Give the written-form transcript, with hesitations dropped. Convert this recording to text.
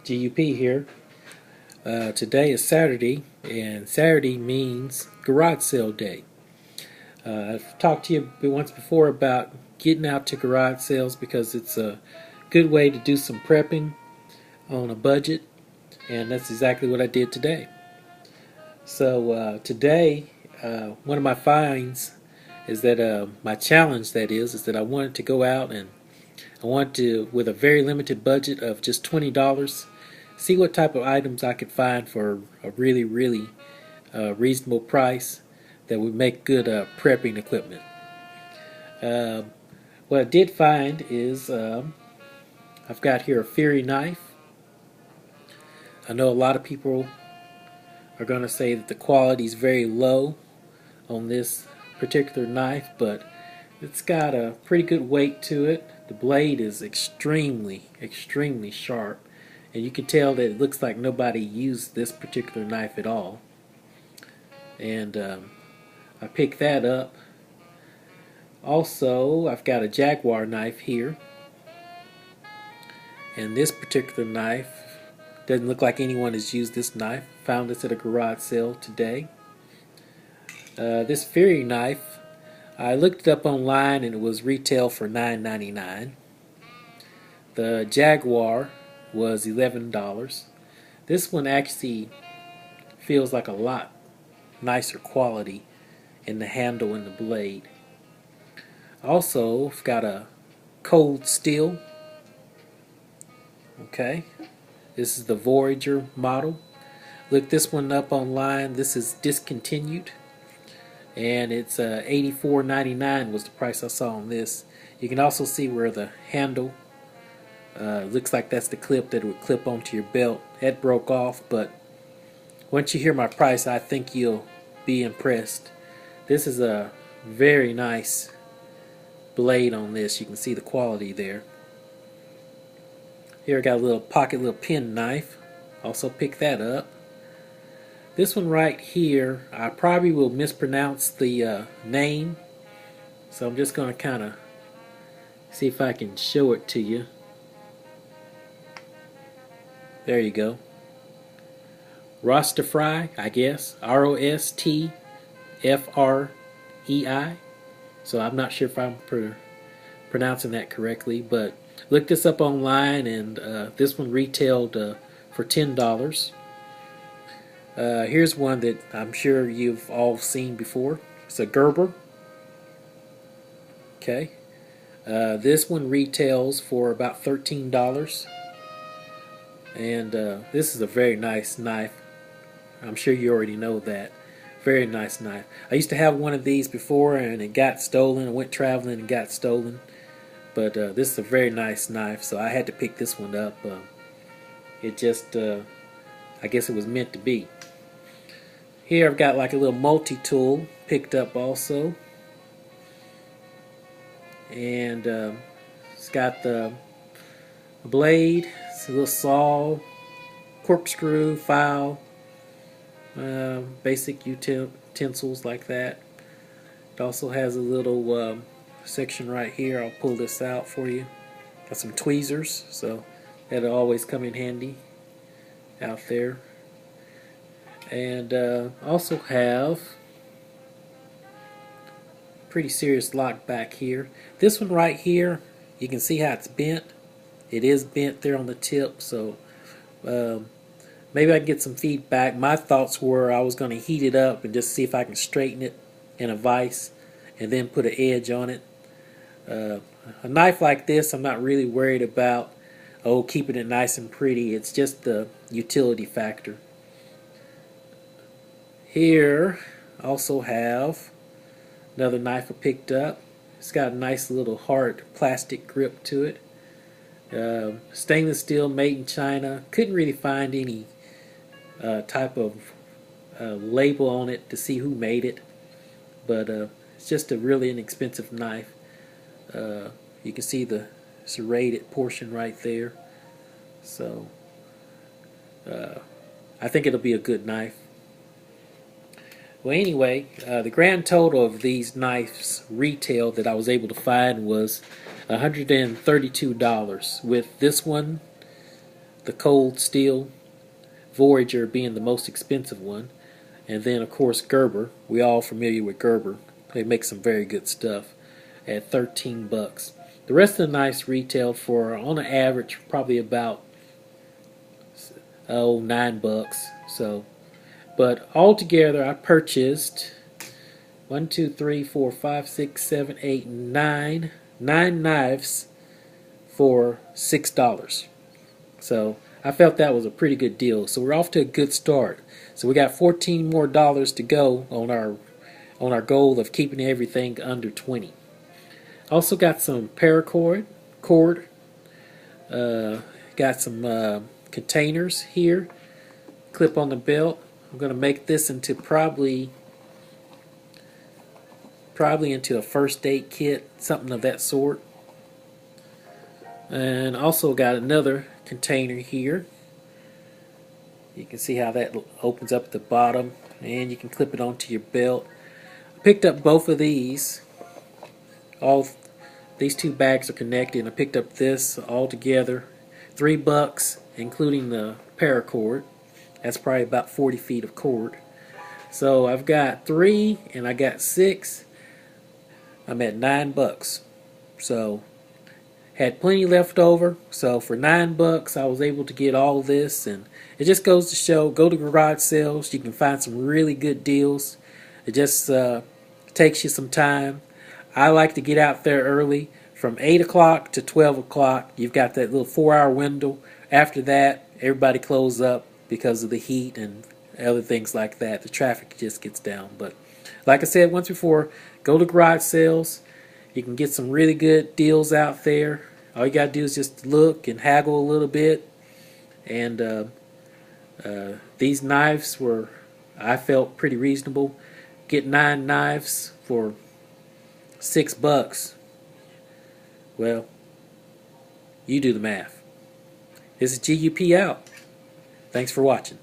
GUP here. Today is Saturday, and Saturday means garage sale day. I've talked to you once before about getting out to garage sales because it's a good way to do some prepping on a budget, and that's exactly what I did today. So today, one of my finds is that my challenge is that I wanted to go out and I wanted to, with a very limited budget of just $20, see what type of items I could find for a really reasonable price that would make good prepping equipment. Uh, what I did find is I've got here a Fury knife. I know a lot of people are going to say that the quality is very low on this particular knife, but it's got a pretty good weight to it. The blade is extremely sharp, and you can tell that it looks like nobody used this particular knife at all. And I picked that up. Also, I've got a Jaguar knife here, and this particular knife doesn't look like anyone has used this knife. Found this at a garage sale today. This Fury knife, I looked it up online and it was retail for $9.99. The Jaguar was $11. This one actually feels like a lot nicer quality in the handle and the blade. Also, I've got a cold steel. Okay, this is the Voyager model. Looked this one up online. This is discontinued, and it's $84.99 was the price I saw on this. You can also see where the handle looks like that's the clip that would clip onto your belt. That broke off, but once you hear my price, I think you'll be impressed. This is a very nice blade on this. You can see the quality there. Here I got a little pocket pen knife. Also picked that up. This one right here, I probably will mispronounce the name, so I'm just going to kind of see if I can show it to you. There you go. Rostafrei, I guess. Rostfrei. So I'm not sure if I'm pronouncing that correctly, but looked this up online, and this one retailed for $10. Here's one that I'm sure you've all seen before. It's a Gerber. Okay. This one retails for about $13. And this is a very nice knife. I'm sure you already know that. Very nice knife. I used to have one of these before and it got stolen. I went traveling and got stolen. But this is a very nice knife, so I had to pick this one up. It just, I guess it was meant to be. Here I've got like a little multi-tool picked up also. And it's got the blade, it's a little saw, corkscrew, file, basic utensils like that. It also has a little section right here. I'll pull this out for you. Got some tweezers, so that'll always come in handy out there. And also have pretty serious lock back here. This one right here, you can see how it's bent. It is bent there on the tip, so maybe I can get some feedback. My thoughts were I was going to heat it up and just see if I can straighten it in a vise and then put an edge on it. A knife like this, I'm not really worried about keeping it nice and pretty. It's just the utility factor. Here I also have another knife I picked up. It's got a nice little hard plastic grip to it. Stainless steel, made in China. Couldn't really find any type of label on it to see who made it, but it's just a really inexpensive knife. You can see the serrated portion right there, so I think it'll be a good knife. Well, anyway, the grand total of these knives retail that I was able to find was $132. With this one, the cold steel, Voyager being the most expensive one, and then of course Gerber. We all familiar with Gerber. They make some very good stuff at 13 bucks. The rest of the knives retail for on an average probably about 9 bucks. So, but altogether I purchased 1, 2, 3, 4, 5, 6, 7, 8, 9 knives for $6. So I felt that was a pretty good deal. So we're off to a good start. So we got $14 more to go on our goal of keeping everything under 20. Also got some paracord cord. Got some containers here. Clip on the belt. I'm going to make this into probably into a first aid kit, something of that sort. And also got another container here. You can see how that opens up at the bottom, and you can clip it onto your belt. I picked up both of these. All these two bags are connected, and I picked up this all together. $3, including the paracord. That's probably about 40 feet of cord. So I've got 3 and I got 6. I'm at $9. So had plenty left over. So for $9 I was able to get all this, and it just goes to show, go to garage sales. You can find some really good deals. It just takes you some time. I like to get out there early. From 8 o'clock to 12 o'clock, you've got that little 4-hour window. After that, everybody closes up because of the heat and other things like that. The traffic just gets down. But like I said once before, go to garage sales. You can get some really good deals out there. All you got to do is just look and haggle a little bit. And these knives were, I felt, pretty reasonable. Get 9 knives for $6. Well, you do the math. This is GUP out. Thanks for watching.